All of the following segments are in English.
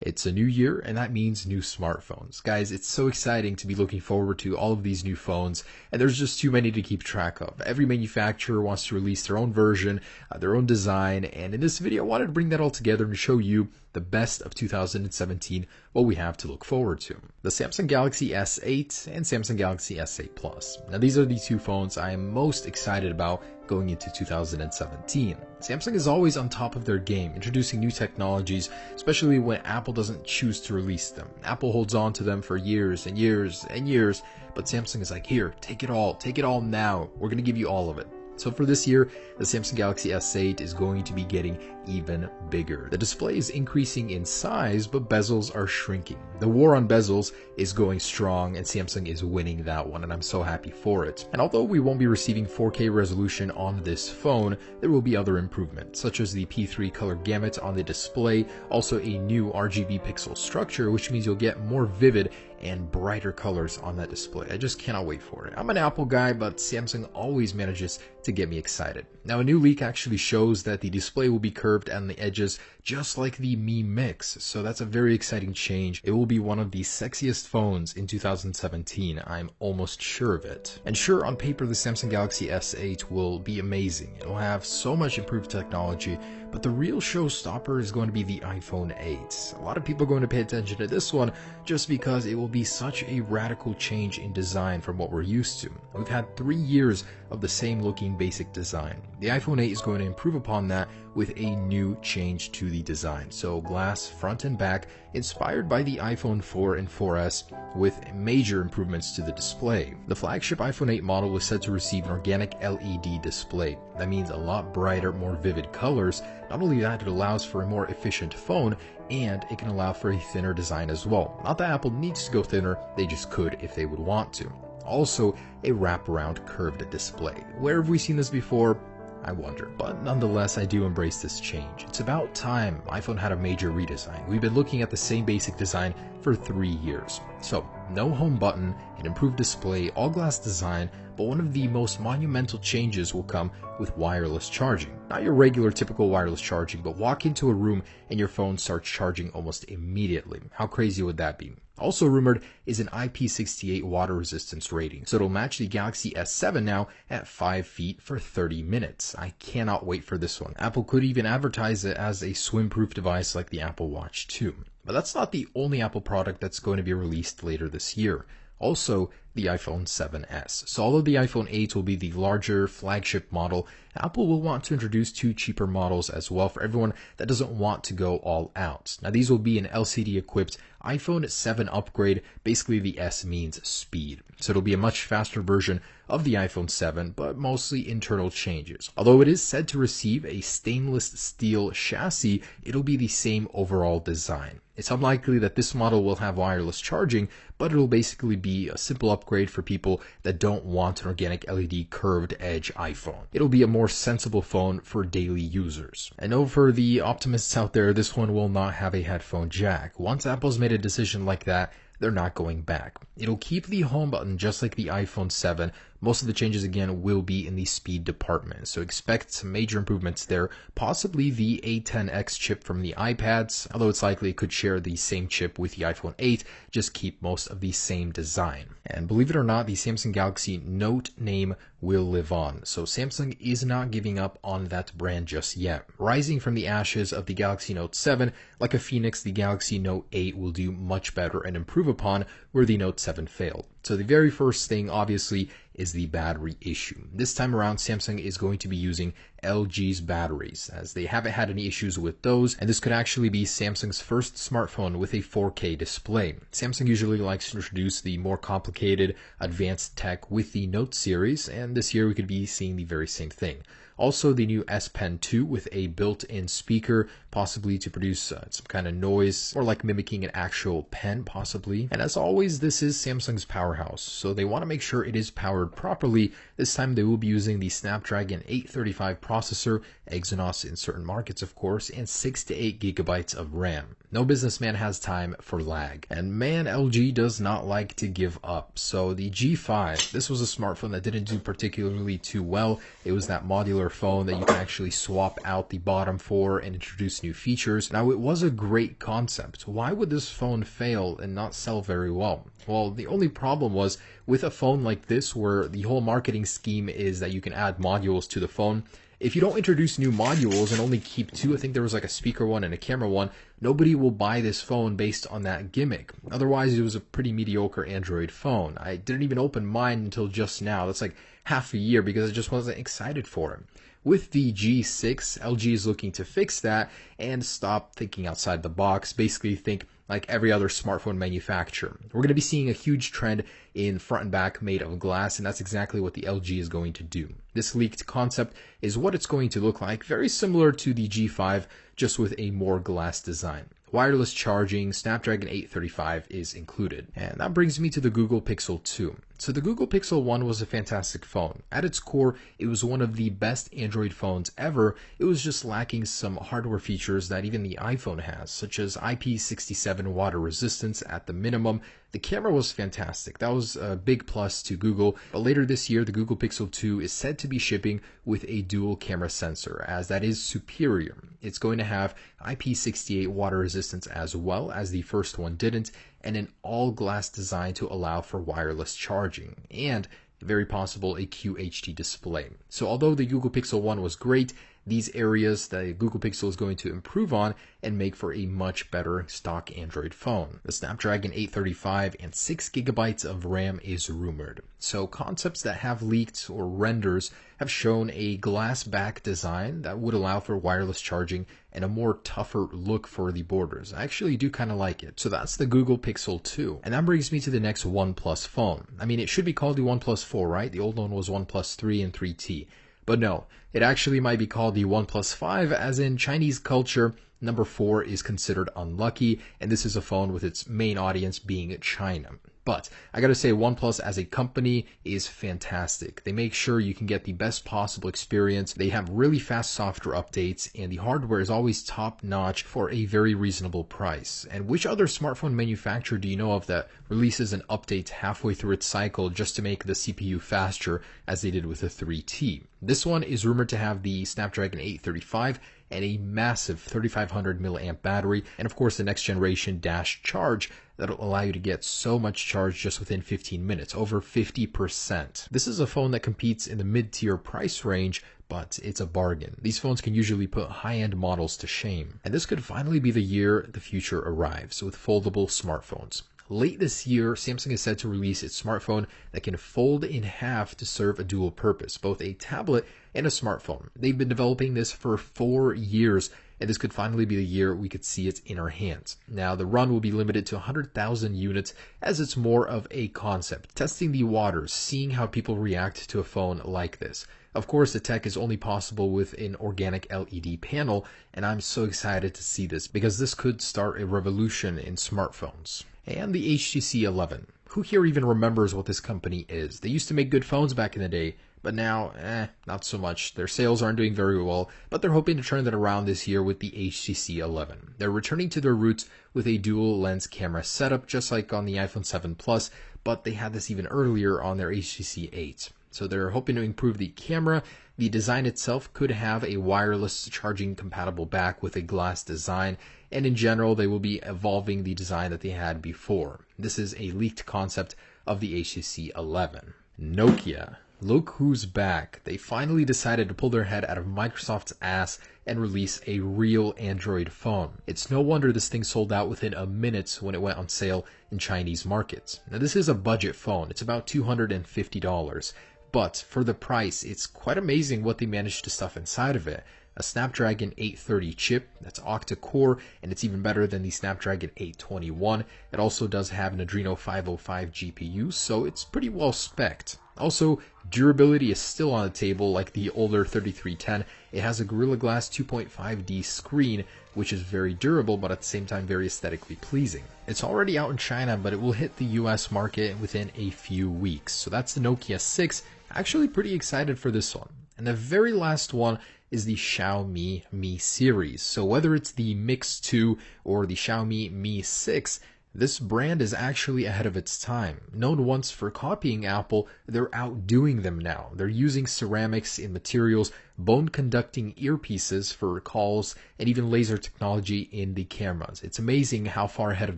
It's a new year, and that means new smartphones. Guys, it's so exciting to be looking forward to all of these new phones, and there's just too many to keep track of. Every manufacturer wants to release their own version, their own design, and in this video I wanted to bring that all together and show you the best of 2017, what we have to look forward to. The Samsung Galaxy S8 and Samsung Galaxy S8 Plus. Now these are the two phones I am most excited about going into 2017. Samsung is always on top of their game, introducing new technologies, especially when Apple doesn't choose to release them. Apple holds on to them for years and years and years, but Samsung is like, here, take it all now. We're going to give you all of it. So for this year, the Samsung Galaxy S8 is going to be getting even bigger. The display is increasing in size, but bezels are shrinking. The war on bezels is going strong, and Samsung is winning that one, and I'm so happy for it. And although we won't be receiving 4K resolution on this phone, there will be other improvements, such as the P3 color gamut on the display, also a new RGB pixel structure, which means you'll get more vivid and brighter colors on that display. I just cannot wait for it. I'm an Apple guy, but Samsung always manages to get me excited. Now, a new leak actually shows that the display will be curved on the edges, just like the Mi Mix, so that's a very exciting change. It will be one of the sexiest phones in 2017, I'm almost sure of it. And sure, on paper the Samsung Galaxy S8 will be amazing. It will have so much improved technology, but the real showstopper is going to be the iPhone 8. A lot of people are going to pay attention to this one just because it will be such a radical change in design from what we're used to. We've had 3 years of the same looking basic design. The iPhone 8 is going to improve upon that with a new change to the design. So glass front and back, inspired by the iPhone 4 and 4S, with major improvements to the display. The flagship iPhone 8 model was said to receive an organic LED display. That means a lot brighter, more vivid colors. Not only that, it allows for a more efficient phone, and it can allow for a thinner design as well. Not that Apple needs to go thinner, they just could if they would want to. Also, a wraparound curved display. Where have we seen this before? I wonder. But nonetheless, I do embrace this change. It's about time iPhone had a major redesign. We've been looking at the same basic design for 3 years. So, no home button, an improved display, all glass design, but one of the most monumental changes will come with wireless charging. Not your regular typical wireless charging, but walk into a room and your phone starts charging almost immediately. How crazy would that be? Also rumored is an IP68 water resistance rating, so it'll match the Galaxy S7 now at 5 feet for 30 minutes. I cannot wait for this one. Apple could even advertise it as a swim-proof device like the Apple Watch 2. But that's not the only Apple product that's going to be released later this year. Also, the iPhone 7s. So although the iPhone 8 will be the larger flagship model, Apple will want to introduce 2 cheaper models as well for everyone that doesn't want to go all out. Now these will be an LCD equipped iPhone 7 upgrade. Basically the S means speed. So it'll be a much faster version of the iPhone 7, but mostly internal changes. Although it is said to receive a stainless steel chassis, it'll be the same overall design. It's unlikely that this model will have wireless charging, but it'll basically be a simple upgrade for people that don't want an organic LED curved edge iPhone. It'll be a more sensible phone for daily users. I know for the optimists out there, this one will not have a headphone jack. Once Apple's made a decision like that, they're not going back. It'll keep the home button just like the iPhone 7. Most of the changes again will be in the speed department, so expect some major improvements there, possibly the A10X chip from the iPads, although it's likely it could share the same chip with the iPhone 8, just keep most of the same design. And believe it or not, the Samsung Galaxy Note name will live on, so Samsung is not giving up on that brand just yet. Rising from the ashes of the Galaxy Note 7, like a phoenix, the Galaxy Note 8 will do much better and improve upon where the Note 7 failed. So the very first thing, obviously, is the battery issue. This time around, Samsung is going to be using LG's batteries, as they haven't had any issues with those, and this could actually be Samsung's first smartphone with a 4K display. Samsung usually likes to introduce the more complicated, advanced tech with the Note series, and this year we could be seeing the very same thing. Also, the new S Pen 2 with a built-in speaker, possibly to produce some kind of noise, or like mimicking an actual pen, possibly. And as always, this is Samsung's powerhouse, so they want to make sure it is powered properly. This time they will be using the Snapdragon 835 processor, Exynos in certain markets of course, and 6 to 8 gigabytes of RAM. No businessman has time for lag. And man, LG does not like to give up. So the G5, this was a smartphone that didn't do particularly too well. It was that modular phone that you can actually swap out the bottom for and introduce new features. Now, it was a great concept. Why would this phone fail and not sell very well? Well, the only problem was with a phone like this where the whole marketing scheme is that you can add modules to the phone. If you don't introduce new modules and only keep two, I think there was like a speaker one and a camera one, nobody will buy this phone based on that gimmick. Otherwise, it was a pretty mediocre Android phone. I didn't even open mine until just now. That's like half a year because I just wasn't excited for it. With the G6, LG is looking to fix that and stop thinking outside the box, basically think like every other smartphone manufacturer. We're going to be seeing a huge trend in front and back made of glass, and that's exactly what the LG is going to do. This leaked concept is what it's going to look like, very similar to the G5, just with a more glass design. Wireless charging, Snapdragon 835 is included. And that brings me to the Google Pixel 2. So the Google Pixel 1 was a fantastic phone. At its core, it was one of the best Android phones ever. It was just lacking some hardware features that even the iPhone has, such as IP67 water resistance at the minimum. The camera was fantastic. That was a big plus to Google. But later this year, the Google Pixel 2 is said to be shipping with a dual camera sensor, as that is superior. It's going to have IP68 water resistance as well, as the first one didn't, and an all-glass design to allow for wireless charging, and very possible a QHD display. So although the Google Pixel 1 was great, these areas that Google Pixel is going to improve on and make for a much better stock Android phone. The Snapdragon 835 and 6GB of RAM is rumored. So concepts that have leaked or renders have shown a glass back design that would allow for wireless charging and a more tougher look for the borders. I actually do kind of like it. So that's the Google Pixel 2. And that brings me to the next OnePlus phone. I mean, it should be called the OnePlus 4, right? The old one was OnePlus 3 and 3T. But no, it actually might be called the OnePlus 5, as in Chinese culture, number 4 is considered unlucky, and this is a phone with its main audience being China. But I gotta say, OnePlus as a company is fantastic. They make sure you can get the best possible experience. They have really fast software updates, and the hardware is always top notch for a very reasonable price. And which other smartphone manufacturer do you know of that releases an update halfway through its cycle just to make the CPU faster, as they did with the 3T? This one is rumored to have the Snapdragon 835 and a massive 3500 milliamp battery, and of course the next generation dash charge that'll allow you to get so much charge just within 15 minutes, over 50%. This is a phone that competes in the mid-tier price range, but it's a bargain. These phones can usually put high-end models to shame. And this could finally be the year the future arrives with foldable smartphones. Late this year, Samsung is set to release its smartphone that can fold in half to serve a dual purpose, both a tablet and a smartphone. They've been developing this for 4 years, and this could finally be the year we could see it in our hands. Now, the run will be limited to 100,000 units, as it's more of a concept, testing the waters, seeing how people react to a phone like this. Of course, the tech is only possible with an organic LED panel, and I'm so excited to see this because this could start a revolution in smartphones. And the HTC 11. Who here even remembers what this company is? They used to make good phones back in the day, but now, not so much. Their sales aren't doing very well, but they're hoping to turn that around this year with the HTC 11. They're returning to their roots with a dual lens camera setup, just like on the iPhone 7 Plus, but they had this even earlier on their HTC 8. So they're hoping to improve the camera. The design itself could have a wireless charging compatible back with a glass design, and in general they will be evolving the design that they had before. This is a leaked concept of the HTC 11. Nokia. Look who's back. They finally decided to pull their head out of Microsoft's ass and release a real Android phone. It's no wonder this thing sold out within a minute when it went on sale in Chinese markets. Now this is a budget phone. It's about $250. But for the price, it's quite amazing what they managed to stuff inside of it. A Snapdragon 830 chip that's octa-core, and it's even better than the Snapdragon 821. It also does have an Adreno 505 GPU, so it's pretty well spec'd. Also, durability is still on the table like the older 3310. It has a Gorilla Glass 2.5D screen, which is very durable, but at the same time very aesthetically pleasing. It's already out in China, but it will hit the US market within a few weeks. So that's the Nokia 6. Actually pretty excited for this one. And the very last one is the Xiaomi Mi series. So whether it's the Mix 2 or the Xiaomi Mi 6, this brand is actually ahead of its time. Known once for copying Apple, they're outdoing them now. They're using ceramics in materials, bone-conducting earpieces for calls, and even laser technology in the cameras. It's amazing how far ahead of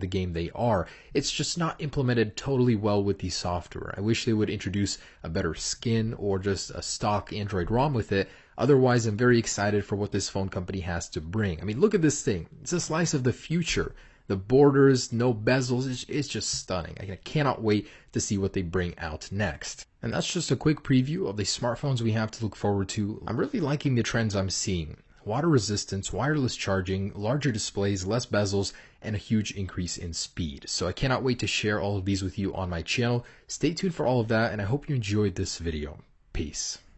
the game they are. It's just not implemented totally well with the software. I wish they would introduce a better skin or just a stock Android ROM with it. Otherwise, I'm very excited for what this phone company has to bring. I mean, look at this thing. It's a slice of the future. The borders, no bezels, it's just stunning. I cannot wait to see what they bring out next. And that's just a quick preview of the smartphones we have to look forward to. I'm really liking the trends I'm seeing. Water resistance, wireless charging, larger displays, less bezels, and a huge increase in speed. So I cannot wait to share all of these with you on my channel. Stay tuned for all of that, and I hope you enjoyed this video. Peace.